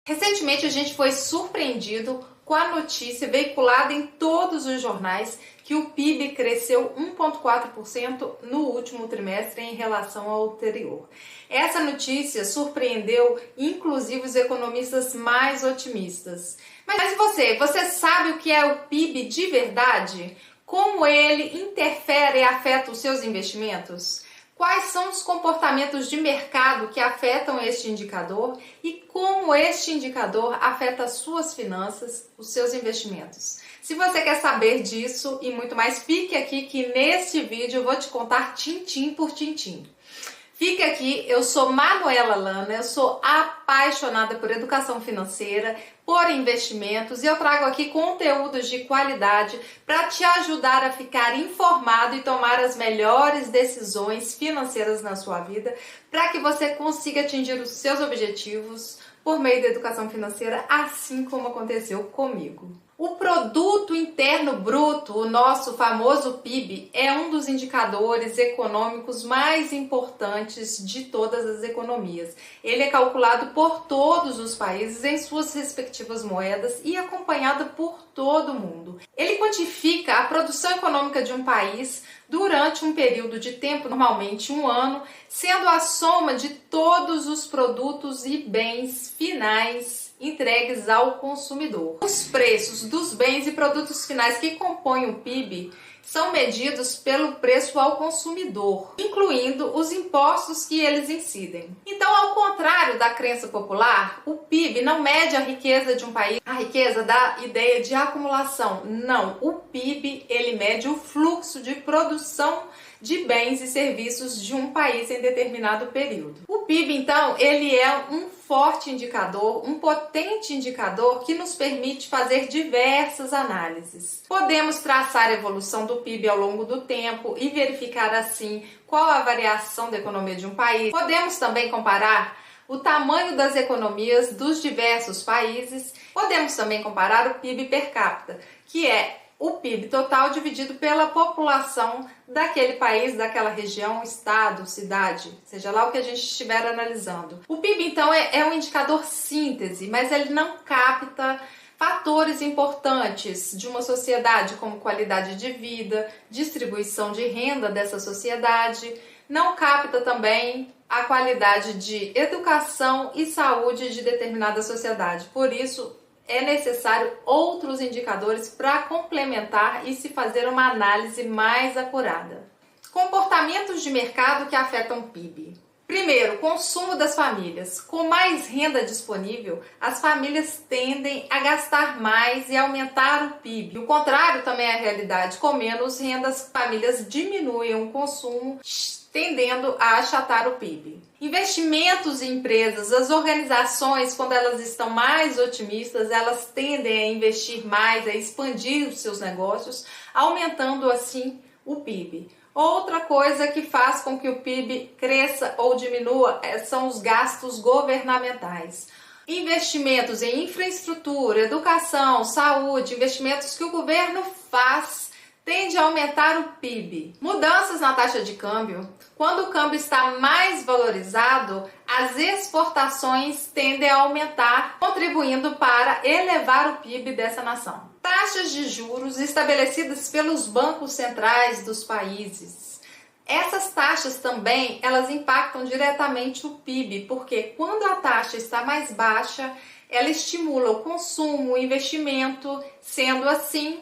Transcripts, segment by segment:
Recentemente a gente foi surpreendido com a notícia veiculada em todos os jornais que o PIB cresceu 1,4% no último trimestre em relação ao anterior. Essa notícia surpreendeu inclusive os economistas mais otimistas. Mas você sabe o que é o PIB de verdade? Como ele interfere e afeta os seus investimentos? Quais são os comportamentos de mercado que afetam este indicador e como este indicador afeta as suas finanças, os seus investimentos? Se você quer saber disso e muito mais, fique aqui que neste vídeo eu vou te contar tintim por tintim. Fique aqui, eu sou Manuela Lana, eu sou apaixonada por educação financeira, por investimentos e eu trago aqui conteúdos de qualidade para te ajudar a ficar informado e tomar as melhores decisões financeiras na sua vida, para que você consiga atingir os seus objetivos por meio da educação financeira, assim como aconteceu comigo. O Produto Interno Bruto, o nosso famoso PIB, é um dos indicadores econômicos mais importantes de todas as economias. Ele é calculado por todos os países em suas respectivas moedas e acompanhado por todo mundo. Ele quantifica a produção econômica de um país durante um período de tempo, normalmente um ano, sendo a soma de todos os produtos e bens finais entregues ao consumidor. Os preços dos bens e produtos finais que compõem o PIB são medidos pelo preço ao consumidor, incluindo os impostos que eles incidem. Então, ao contrário da crença popular, o PIB não mede a riqueza de um país, a riqueza da ideia de acumulação. Não, o PIB ele mede o fluxo de produção de bens e serviços de um país em determinado período. O PIB, então, ele é um forte indicador, um potente indicador que nos permite fazer diversas análises. Podemos traçar a evolução do PIB ao longo do tempo e verificar assim qual a variação da economia de um país. Podemos também comparar o tamanho das economias dos diversos países. Podemos também comparar o PIB per capita, que é o PIB total dividido pela população daquele país, daquela região, estado, cidade, seja lá o que a gente estiver analisando. O PIB, então, é um indicador síntese, mas ele não capta fatores importantes de uma sociedade, como qualidade de vida, distribuição de renda dessa sociedade. Não capta também a qualidade de educação e saúde de determinada sociedade. Por isso, é necessário outros indicadores para complementar e se fazer uma análise mais apurada. Comportamentos de mercado que afetam o PIB. Primeiro, consumo das famílias. Com mais renda disponível, as famílias tendem a gastar mais e aumentar o PIB. O contrário também é a realidade. Com menos renda, as famílias diminuem o consumo, tendendo a achatar o PIB. Investimentos em empresas, as organizações, quando elas estão mais otimistas, elas tendem a investir mais, a expandir os seus negócios, aumentando assim o PIB. Outra coisa que faz com que o PIB cresça ou diminua são os gastos governamentais. Investimentos em infraestrutura, educação, saúde, investimentos que o governo faz tende a aumentar o PIB. Mudanças na taxa de câmbio. Quando o câmbio está mais valorizado, as exportações tendem a aumentar, contribuindo para elevar o PIB dessa nação. Taxas de juros estabelecidas pelos bancos centrais dos países. Essas taxas também, elas impactam diretamente o PIB, porque quando a taxa está mais baixa, ela estimula o consumo, o investimento, sendo assim,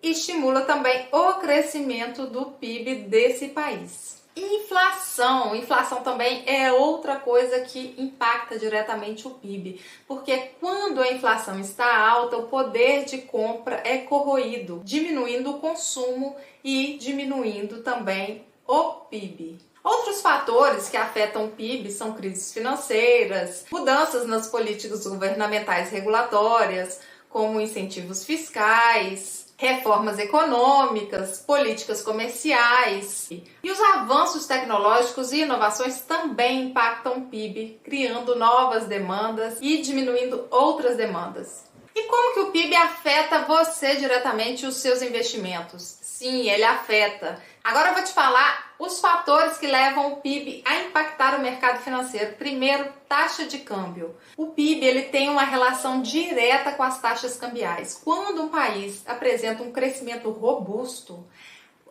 estimula também o crescimento do PIB desse país. Inflação também é outra coisa que impacta diretamente o PIB, porque quando a inflação está alta, o poder de compra é corroído, diminuindo o consumo e diminuindo também o PIB. Outros fatores que afetam o PIB são crises financeiras, mudanças nas políticas governamentais regulatórias, como incentivos fiscais, reformas econômicas, políticas comerciais. E os avanços tecnológicos e inovações também impactam o PIB, criando novas demandas e diminuindo outras demandas. E como que o PIB afeta você diretamente e os seus investimentos? Sim, ele afeta. Agora eu vou te falar os fatores que levam o PIB a impactar o mercado financeiro. Primeiro, taxa de câmbio. O PIB ele tem uma relação direta com as taxas cambiais. Quando um país apresenta um crescimento robusto,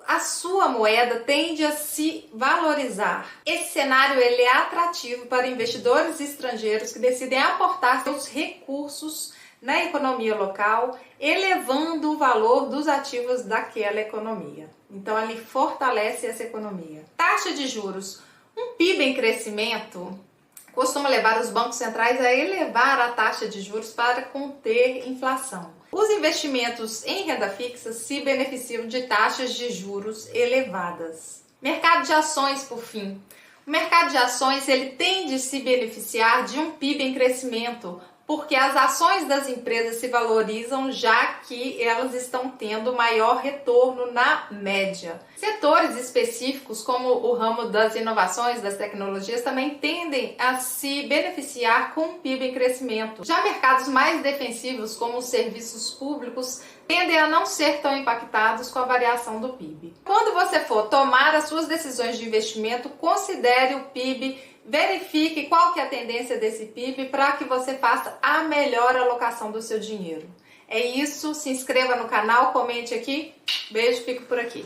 a sua moeda tende a se valorizar. Esse cenário ele é atrativo para investidores estrangeiros que decidem aportar seus recursos na economia local, elevando o valor dos ativos daquela economia. Então, ele fortalece essa economia. Taxa de juros. Um PIB em crescimento costuma levar os bancos centrais a elevar a taxa de juros para conter inflação. Os investimentos em renda fixa se beneficiam de taxas de juros elevadas. Mercado de ações, por fim. O mercado de ações ele tende a se beneficiar de um PIB em crescimento, porque as ações das empresas se valorizam já que elas estão tendo maior retorno na média. Setores específicos, como o ramo das inovações, das tecnologias, também tendem a se beneficiar com o PIB em crescimento. Já mercados mais defensivos, como os serviços públicos, tendem a não ser tão impactados com a variação do PIB. Quando você for tomar as suas decisões de investimento, considere o PIB, verifique qual que é a tendência desse PIB para que você faça a melhor alocação do seu dinheiro. É isso, se inscreva no canal, comente aqui. Beijo, fico por aqui.